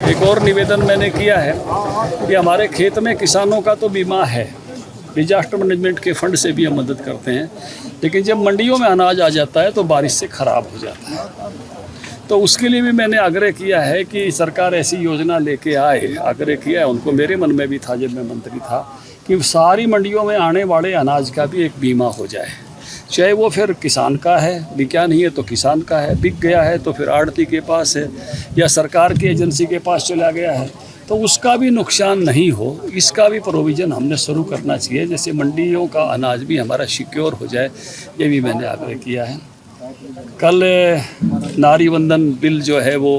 एक और निवेदन मैंने किया है कि हमारे खेत में किसानों का तो बीमा है, डिजास्टर मैनेजमेंट के फंड से भी हम मदद करते हैं, लेकिन जब मंडियों में अनाज आ जाता है तो बारिश से ख़राब हो जाता है। तो उसके लिए भी मैंने आग्रह किया है कि सरकार ऐसी योजना लेके आए। आग्रह किया है उनको, मेरे मन में भी था जब मैं मंत्री था, कि सारी मंडियों में आने वाले अनाज का भी एक बीमा हो जाए, चाहे वो फिर किसान का है, बिका नहीं है तो किसान का है, बिक गया है तो फिर आड़ती के पास है या सरकार की एजेंसी के पास चला गया है, तो उसका भी नुकसान नहीं हो, इसका भी प्रोविज़न हमने शुरू करना चाहिए, जैसे मंडियों का अनाज भी हमारा सिक्योर हो जाए। ये भी मैंने आग्रह किया है। कल नारी वंदन बिल जो है वो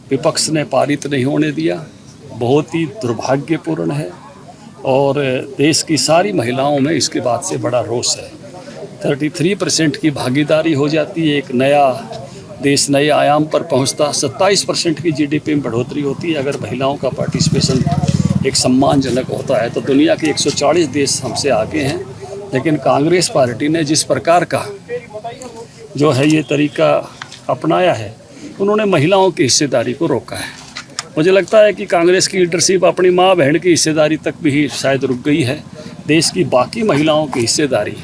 विपक्ष ने पारित नहीं होने दिया, बहुत ही दुर्भाग्यपूर्ण है और देश की सारी महिलाओं में इसके बाद से बड़ा रोष है। 33% की भागीदारी हो जाती है, एक नया देश नए आयाम पर पहुंचता। 27% की जीडीपी में बढ़ोतरी होती है अगर महिलाओं का पार्टिसिपेशन एक सम्मानजनक होता है। तो दुनिया के 140 देश हमसे आगे हैं, लेकिन कांग्रेस पार्टी ने जिस प्रकार का जो है ये तरीका अपनाया है, उन्होंने महिलाओं की हिस्सेदारी को रोका है। मुझे लगता है कि कांग्रेस की लीडरशिप अपनी माँ बहन की हिस्सेदारी तक भी शायद रुक गई है। देश की बाकी महिलाओं की हिस्सेदारी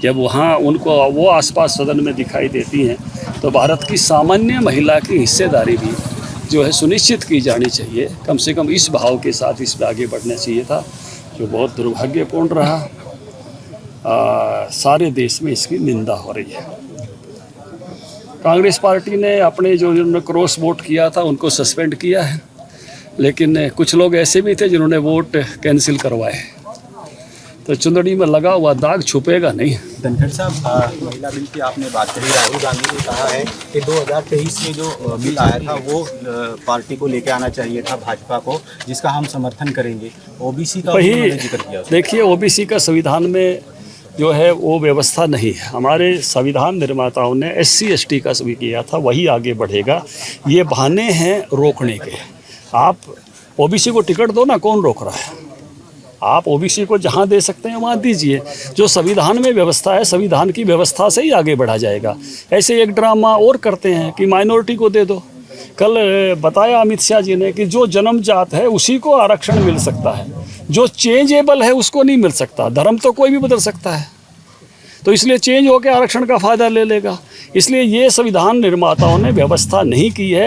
जब वहाँ उनको वो आसपास सदन में दिखाई देती हैं, तो भारत की सामान्य महिला की हिस्सेदारी भी जो है सुनिश्चित की जानी चाहिए। कम से कम इस भाव के साथ इस पर आगे बढ़ना चाहिए था, जो बहुत दुर्भाग्यपूर्ण रहा। सारे देश में इसकी निंदा हो रही है। कांग्रेस पार्टी ने अपने जो जिन्होंने क्रॉस वोट किया था उनको सस्पेंड किया है, लेकिन कुछ लोग ऐसे भी थे जिन्होंने वोट कैंसिल करवाए, तो चुंदड़ी में लगा हुआ दाग छुपेगा नहीं। धनखड़ साहब, महिला बिल की आपने बात करी। राहुल गांधी ने कहा है कि 2023 में जो बिल आया था वो पार्टी को लेके आना चाहिए था, भाजपा को, जिसका हम समर्थन करेंगे। ओबीसी का उन्होंने जिक्र किया। देखिए, ओबीसी का संविधान में जो है वो व्यवस्था नहीं है। हमारे संविधान निर्माताओं ने SC ST का भी किया था, वही आगे बढ़ेगा। ये बहाने हैं रोकने के। आप ओबीसी को टिकट दो ना, कौन रोक रहा है? आप ओबीसी को जहाँ दे सकते हैं वहाँ दीजिए। जो संविधान में व्यवस्था है, संविधान की व्यवस्था से ही आगे बढ़ा जाएगा। ऐसे एक ड्रामा और करते हैं कि माइनॉरिटी को दे दो। कल बताया अमित शाह जी ने कि जो जन्मजात है उसी को आरक्षण मिल सकता है, जो चेंजेबल है उसको नहीं मिल सकता। धर्म तो कोई भी बदल सकता है, तो इसलिए चेंज होकर आरक्षण का फ़ायदा ले लेगा। इसलिए ये संविधान निर्माताओं ने व्यवस्था नहीं की है।